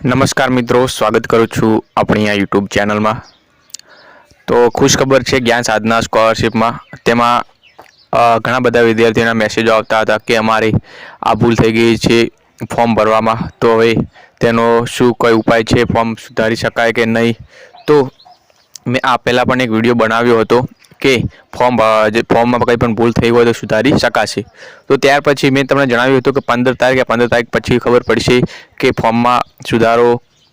नमस्कार मित्रों, स्वागत करूँ छूँ अपनी आ यूट्यूब चैनल में। तो खुशखबर है ज्ञान साधना स्कॉलरशिप में तेमा घણા બધા વિદ્યાર્થીઓના મેસેજો આવતા હતા કે અમારી આ ભૂલ થઈ ગઈ છે ફોર્મ ભરવામાં, તો હવે તેનો શું કોઈ ઉપાય છે, ફોર્મ સુધારી શકાય કે નહીં। તો મેં આ પહેલાં પણ એક વિડીયો બનાવ્યો હતો કે ફોર્મમાં કંઈ પણ ભૂલ થઈ હોય તો સુધારી શકાશે। તો ત્યાર પછી મેં તમને જણાવ્યું હતું કે 15 તારીખ પછી ખબર પડશે કે ફોર્મમાં સુધારો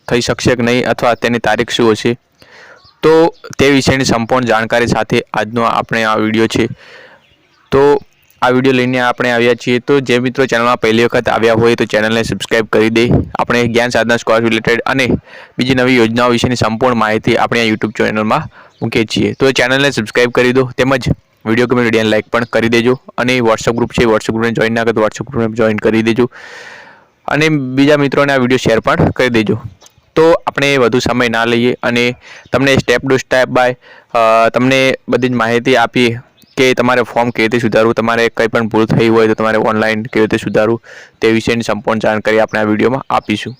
થઈ શકશે કે નહીં અથવા તેની તારીખ શું હશે। તો તે વિશેની સંપૂર્ણ જાણકારી સાથે આજનો આપણે આ વિડીયો છે। तो आ वीडियो लईने आपणे आव्या छीए। तो जे मित्रों चैनल में पहली वखत आव्या होय तो चैनल ने सब्सक्राइब करी दे। आपणे ज्ञान साधना स्कॉलरशिप रिलेटेड अने बीजी नवी योजनाओं विशेनी संपूर्ण माहिती आपणे यूट्यूब चैनल में मूकीए छीए। तो चैनल ने सब्सक्राइब करी दो, तेमज विडियो गमे विडियोने लाइक पण करी देजो। अने व्हाट्सएप ग्रुप छे, व्हाट्सएप ग्रुप ने जॉइन ना करे तो व्हाट्सएप ग्रुप में जॉइन करी देजो अने बीजा मित्रों ने आ विडियो शेर पण करी देजो। तो आपणे वधु समय ना लईए अने तमने स्टेप टू स्टेप बाय तमने बधी ज माहिती आपी कि तमारे फॉर्म केवी रीते सुधारवू, तमारे कंई पण भूल थई होय तो तमारे ऑनलाइन केवी रीते सुधारवू ते विशेनी संपूर्ण जानकारी आपणे आ विडियोमां आपीशुं।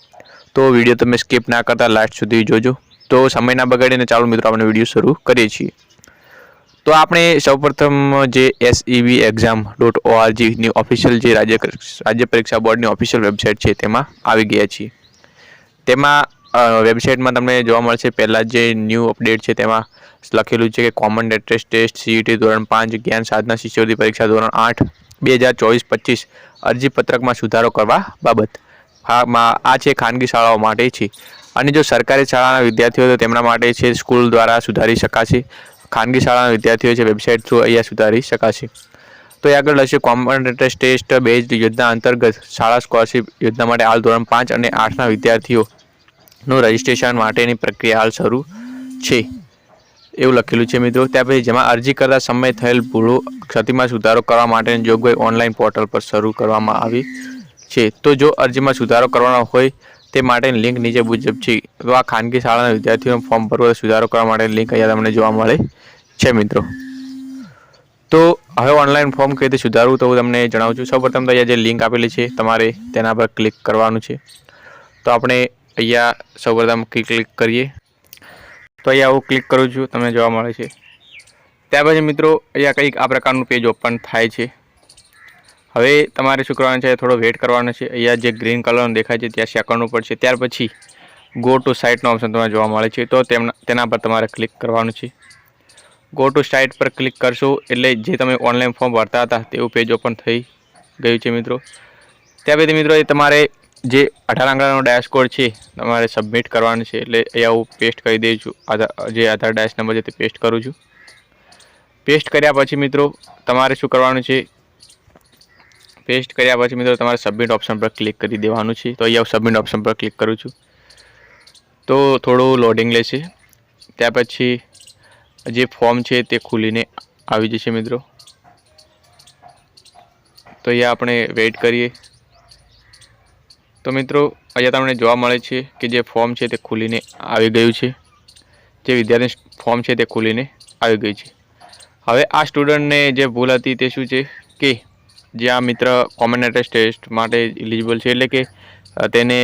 तो विडियो तमे स्कीप ना करता लास्ट सुधी जोजो। तो समय ना बगाड़ीने चालो मित्रों आपणे विडियो शरू करीए छीए। तो आपणे सौप्रथम जे SEBexam.org नी ऑफिशियल जे राज्य परीक्षा बोर्ड नी ऑफिशियल वेबसाइट छे तेमां आवी गया छीए। तेमां वेबसाइट में तमने जोवा मळशे पहला जे न्यू अपडेट छे तेमां लखेलू है कि कॉमन एंट्रेंस टेस्ट CET धोरण 5 ज्ञान साधना शिष्यवृत्ति परीक्षा धोरण 8 2024-25 अरजी पत्रक में सुधारो करवा बाबत आ छे खानगी शाळाओं माटे छे अने जो सरकारी शाळाना विद्यार्थीओ तो तेमना माटे छे स्कूल द्वारा सुधारी शकाशे। खानगी शाळाना विद्यार्थीओ छे वेबसाइट थ्रू अहींया सुधारी शकाशे। तो आगळ लखे कॉमन एंट्रेंस टेस्ट बेस्ड योजना अंतर्गत शाळा स्कॉलरशिप योजना माटे हाल धोरण 5 અને 8 ना विद्यार्थीओ નું રજિસ્ટ્રેશન માટેની પ્રક્રિયા હાલ શરૂ છે એવું લખેલું છે મિત્રો। ત્યાં પછી જેમાં અરજી કરતા સમય થયેલ ભૂલો ક્ષતિમાં સુધારો કરવા માટેની જોગવાઈ ઓનલાઈન પોર્ટલ પર શરૂ કરવામાં આવી છે। તો જો અરજીમાં સુધારો કરવાનો હોય તે માટેની લિંક નીચે મુજબ છે। તો આ ખાનગી શાળાના વિદ્યાર્થીઓનું ફોર્મ ભરવા સુધારો કરવા માટેની લિંક અહીંયા તમને જોવા મળે છે મિત્રો। તો હવે ઓનલાઈન ફોર્મ કઈ રીતે સુધારવું તો હું તમને જણાવું છું। સૌપ્રથમ તો અહીંયા જે લિંક આપેલી છે તમારે તેના પર ક્લિક કરવાનું છે। તો આપણે अहींया सौप्रथम क्लिक करिए। तो अहींया हूँ क्लिक करूँ छूँ, तमने जोवा मळे छे। त्यार पछी मित्रों अहींया कंईक आ प्रकारनुं पेज ओपन थाय छे। हवे तमारे शुं करवानुं छे, थोड़ो वेट करवानो छे। अहींया जे ग्रीन कलरनुं देखाय छे त्यां सेकंड पर छे। त्यार पछी गो टू साइटनो ऑप्शन तमने जोवा मळे छे। तो तेना पर तमारे क्लिक करवानुं छे। गो टू साइट पर क्लिक करशो एटले जे तमे ऑनलाइन फॉर्म भरता हता तेवुं पेज ओपन थई गयुं छे मित्रों। त्यार पछी मित्रों तमारे जे 18 आंकड़ानो डैशबोर्ड है तमारे सबमिट करवानुं छे। एटले अहींया हूँ पेस्ट करी दई छुं। जे आधार डैश नंबर है ते पेस्ट करूँ छुं। पेस्ट कर्या पछी मित्रों तमारे शुं करवानुं छे, पेस्ट कर्या पछी मित्रों तमारे सबमिट ऑप्शन पर क्लिक करी देवानुं छे। तो अहींया सबमिट ऑप्शन पर क्लिक करूँ छुं। तो थोड़ुं लोडिंग लेशे। त्यार पछी जे फॉर्म है ते खुलीने आवी जशे मित्रों। तो अहींया आपणे वेट करिए। तो मित्रों अहींया तमने जोवा मळे छे कि जे फॉर्म है ते खुलीने आवी गयुं छे। जे विद्यार्थी फॉर्म है ते खुलीने आवी गयुं छे। हवे आ स्टुडंट ने जे भूल हती ते शुं छे कि जे आ मित्र कॉमन एंट्रेंस टेस्ट माटे एलिजिबल छे एटले के तेने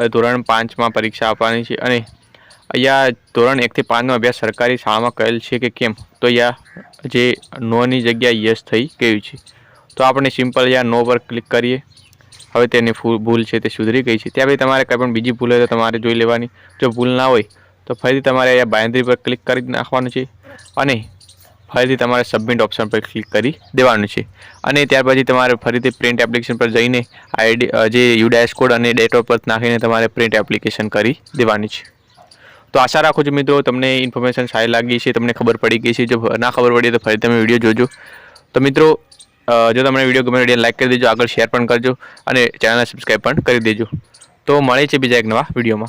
धोरण 5 में परीक्षा आपवानी छे अने अहींया धोरण 1 થી 5 नो अभ्यास सरकारी शाळामां करेल छे के केम। तो अहींया जे नो नी जग्याए यस थई गयुं छे। तो आपणे सिम्पल अहींया नो पर क्लिक करीए। हवे तेनी भूल है सुधरी गई है। त्यां तमारे कंई पण बीजी भूल होय तो तमारे जोई लेवानी। जो भूल ना होय तो फरीथी तमारे अहींया बायनरी पर क्लिक करी नाखवानुं छे अने फरीथी तमारे सबमिट ऑप्शन पर क्लिक करी देवानुं छे। अने त्यार पछी तमारे फरीथी प्रिंट एप्लिकेशन पर जईने आईडी जे डैश कोड अने डेट ऑफ बर्थ नाखीने तमारे प्रिंट एप्लिकेशन करी देवानी छे। तो आशा राखुं छुं मित्रों तमने इन्फॉर्मेशन सारी लागी छे, तमने खबर पड़ी गई है। जो ना खबर पड़ी तो फरी तमे विडियो जोजो। तो मित्रों जो तमने विडियो गमे विडियो लाइक कर दीजिए, आगे शेर पण करजो और चैनल ने सब्सक्राइब पण करी देजो। तो मळे छे बीजा एक नवा विडियो में।